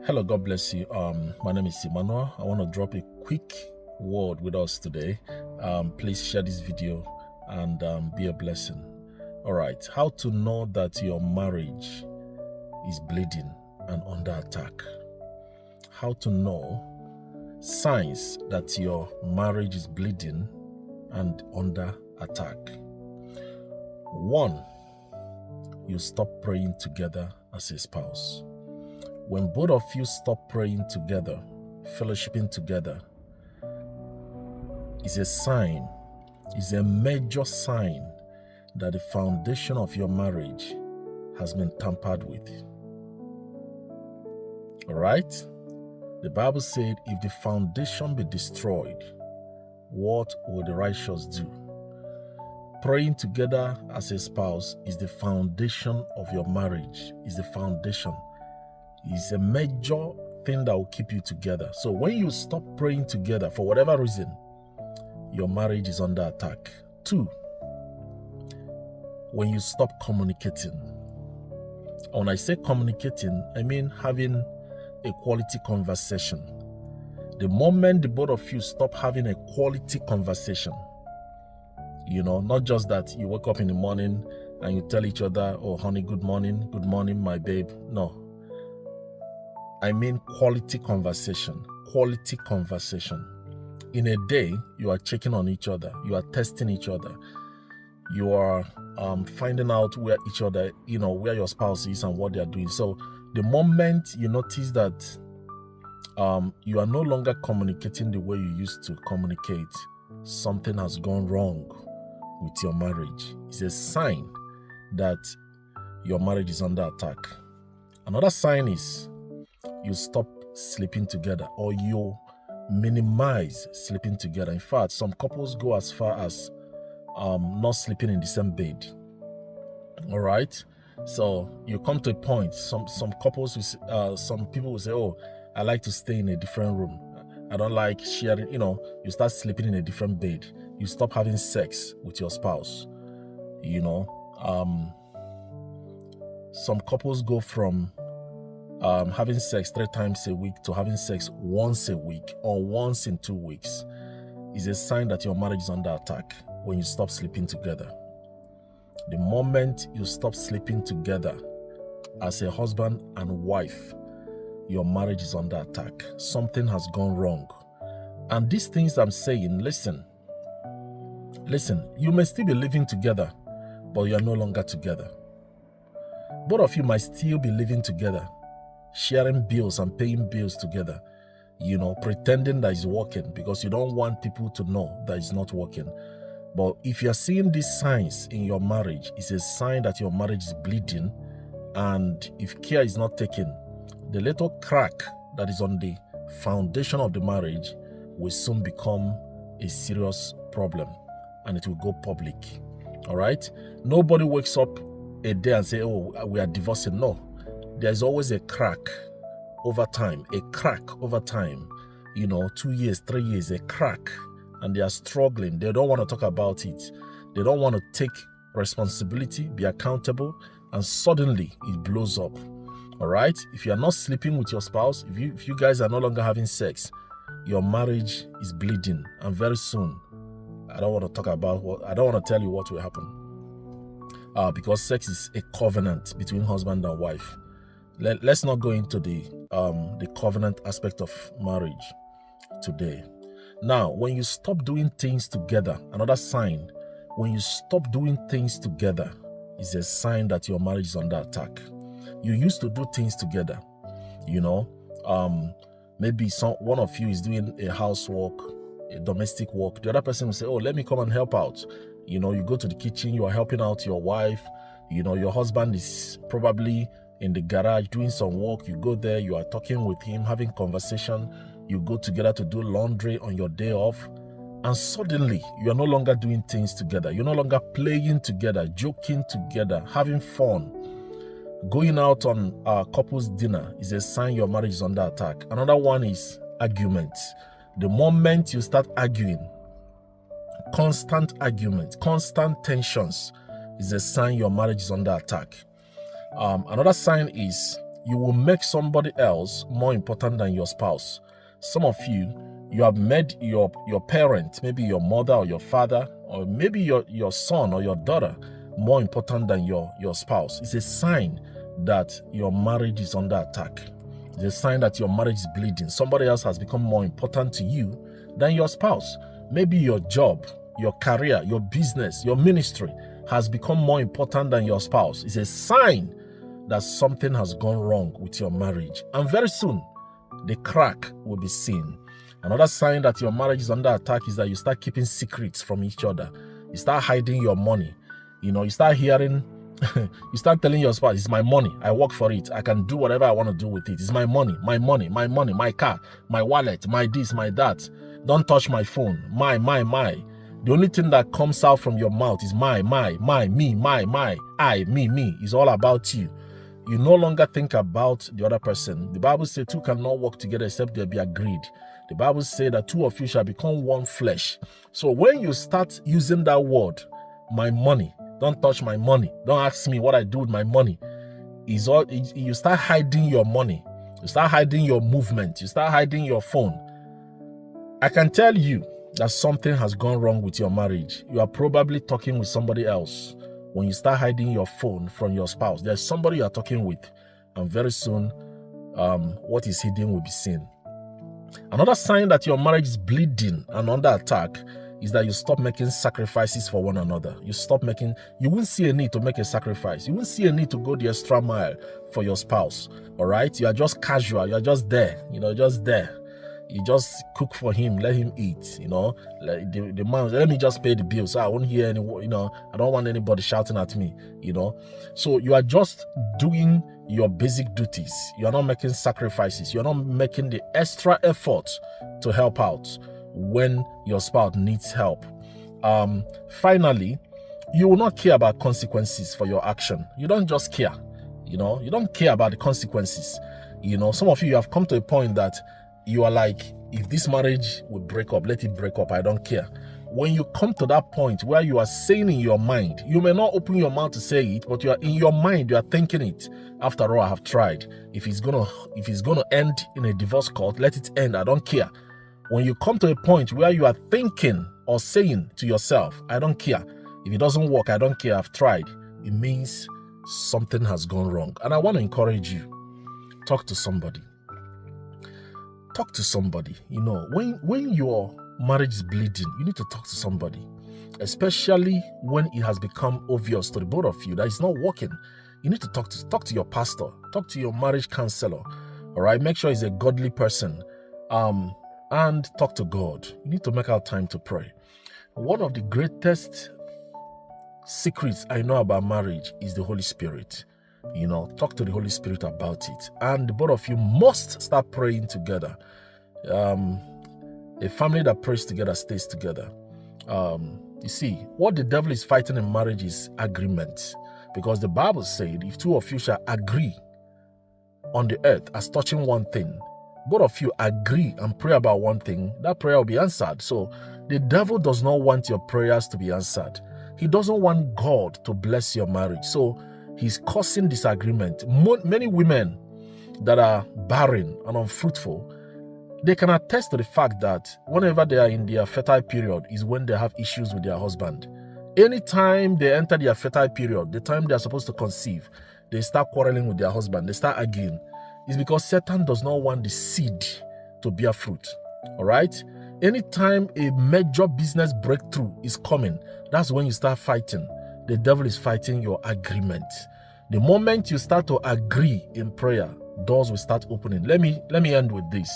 Hello, God bless you. My name is Emmanuel. I want to drop a quick word with us today. Please share this video and be a blessing. All right, how to know that your marriage is bleeding and under attack. How to know signs that your marriage is bleeding and under attack. 1, you stop praying together as a spouse. When both of you stop praying together, fellowshipping together, is a sign, is a major sign that the foundation of your marriage has been tampered with. All right? The Bible said, if the foundation be destroyed, what will the righteous do? Praying together as a spouse is the foundation of your marriage, is the foundation. It's a major thing that will keep you together. So when you stop praying together for whatever reason, your marriage is under attack. 2, when you stop communicating. When I say communicating, I mean having a quality conversation. The moment the both of you stop having a quality conversation, not just that you wake up in the morning and you tell each other, oh honey, good morning, my babe. No. I mean quality conversation. Quality conversation. In a day, you are checking on each other. You are testing each other. You are finding out where each other, where your spouse is and what they are doing. So the moment you notice that you are no longer communicating the way you used to communicate, something has gone wrong with your marriage. It's a sign that your marriage is under attack. Another sign is you stop sleeping together, or you minimize sleeping together. In fact, some couples go as far as not sleeping in the same bed. All right, so you come to a point. Some couples, some people will say, "Oh, I like to stay in a different room. I don't like sharing." You start sleeping in a different bed. You stop having sex with your spouse. Some couples go from having sex 3 times a week to having sex once a week or once in 2 weeks. Is a sign that your marriage is under attack when you stop sleeping together. The moment you stop sleeping together as a husband and wife, your marriage is under attack. Something has gone wrong. And these things I'm saying, listen, you may still be living together, but you are no longer together. Both of you might still be living together, sharing bills and paying bills together, pretending that it's working because you don't want people to know that it's not working. But if you're seeing these signs in your marriage, it's a sign that your marriage is bleeding. And if care is not taken, the little crack that is on the foundation of the marriage will soon become a serious problem and it will go public. All right? Nobody wakes up a day and say, oh, we are divorcing. No. There's always a crack over time, 2 years, 3 years, a crack, and they are struggling. They don't want to talk about it. They don't want to take responsibility, be accountable, and suddenly it blows up. All right? If you are not sleeping with your spouse, if you guys are no longer having sex, your marriage is bleeding, and very soon, I don't want to tell you what will happen. Because sex is a covenant between husband and wife. Let's not go into the covenant aspect of marriage today. Now, when you stop doing things together, another sign, when you stop doing things together is a sign that your marriage is under attack. You used to do things together, maybe one of you is doing a housework, a domestic work. The other person will say, oh, let me come and help out. You go to the kitchen, you are helping out your wife. Your husband is probably in the garage doing some work. You go there, you are talking with him, having conversation. You go together to do laundry on your day off. And suddenly, you are no longer doing things together. You're no longer playing together, joking together, having fun. Going out on couples dinner is a sign your marriage is under attack. Another one is arguments. The moment you start arguing, constant arguments, constant tensions is a sign your marriage is under attack. Another sign is you will make somebody else more important than your spouse. Some of you have made your parent, maybe your mother or your father, or maybe your son or your daughter, more important than your spouse. It's a sign that your marriage is under attack. It's a sign that your marriage is bleeding. Somebody else has become more important to you than your spouse. Maybe your job, your career, your business, your ministry has become more important than your spouse. It's a sign that something has gone wrong with your marriage. And very soon, the crack will be seen. Another sign that your marriage is under attack is that you start keeping secrets from each other. You start hiding your money. You start hearing, you start telling your spouse, it's my money. I work for it. I can do whatever I want to do with it. It's my money, my car, my wallet, my this, my that. Don't touch my phone. My. The only thing that comes out from your mouth is my, me, my, I, me. It's all about you. You no longer think about the other person. The Bible says two cannot work together except they be agreed. The Bible says that two of you shall become one flesh. So when you start using that word, my money, don't touch my money, don't ask me what I do with my money, you start hiding your money. You start hiding your movement. You start hiding your phone. I can tell you that something has gone wrong with your marriage. You are probably talking with somebody else. When you start hiding your phone from your spouse, there's somebody you are talking with, and very soon, what is hidden will be seen. Another sign that your marriage is bleeding and under attack is that you stop making sacrifices for one another. You won't see a need to make a sacrifice. You won't see a need to go the extra mile for your spouse. All right? You are just casual. You are just there. Just there. You just cook for him, let him eat, like the man, let me just pay the bills. So I won't hear any, I don't want anybody shouting at me, So you are just doing your basic duties. You are not making sacrifices. You are not making the extra effort to help out when your spouse needs help. Finally, you will not care about consequences for your action. You don't just care, you don't care about the consequences. Some of you have come to a point that you are like, if this marriage would break up, let it break up. I don't care. When you come to that point where you are saying in your mind, you may not open your mouth to say it, but you are in your mind, you are thinking it. After all, I have tried. If it's gonna end in a divorce court, let it end. I don't care. When you come to a point where you are thinking or saying to yourself, I don't care. If it doesn't work, I don't care. I've tried. It means something has gone wrong. And I want to encourage you. Talk to somebody. Talk to somebody. When your marriage is bleeding, you need to talk to somebody, especially when it has become obvious to the both of you that it's not working. You need to talk to your pastor, talk to your marriage counselor. All right, make sure he's a godly person, and talk to God. You need to make out time to pray. One of the greatest secrets I know about marriage is the Holy Spirit. Talk to the Holy Spirit about it. And the both of you must start praying together. A family that prays together stays together. You see, what the devil is fighting in marriage is agreement. Because the Bible said, if two of you shall agree on the earth as touching one thing, both of you agree and pray about one thing, that prayer will be answered. So the devil does not want your prayers to be answered. He doesn't want God to bless your marriage. So he's causing disagreement. Many women that are barren and unfruitful, they can attest to the fact that whenever they are in their fertile period is when they have issues with their husband. Anytime they enter their fertile period, the time they are supposed to conceive, they start quarreling with their husband, they start arguing. It's because Satan does not want the seed to bear fruit. All right? Anytime a major business breakthrough is coming, that's when you start fighting. The devil is fighting your agreement. The moment you start to agree in prayer, doors will start opening. Let me end with this.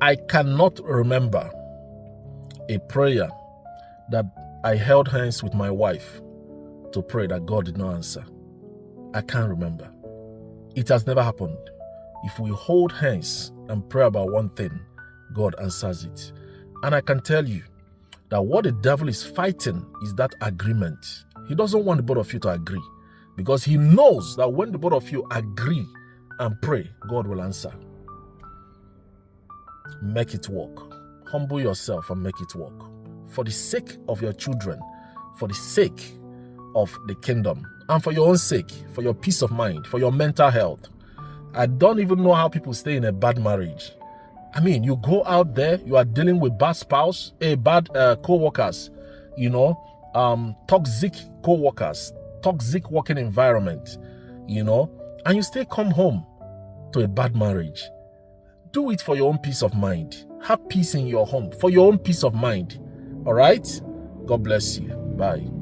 I cannot remember a prayer that I held hands with my wife to pray that God did not answer. I can't remember. It has never happened. If we hold hands and pray about one thing, God answers it. And I can tell you that what the devil is fighting is that agreement. He doesn't want the both of you to agree, because he knows that when the both of you agree and pray, God will answer. Make it work. Humble yourself and make it work. For the sake of your children, for the sake of the kingdom, and for your own sake, for your peace of mind, for your mental health. I don't even know how people stay in a bad marriage. I mean, you go out there, you are dealing with bad spouse, bad co-workers, toxic co-workers, toxic working environment, and you still come home to a bad marriage. Do it for your own peace of mind. Have peace in your home for your own peace of mind. All right? God bless you. Bye.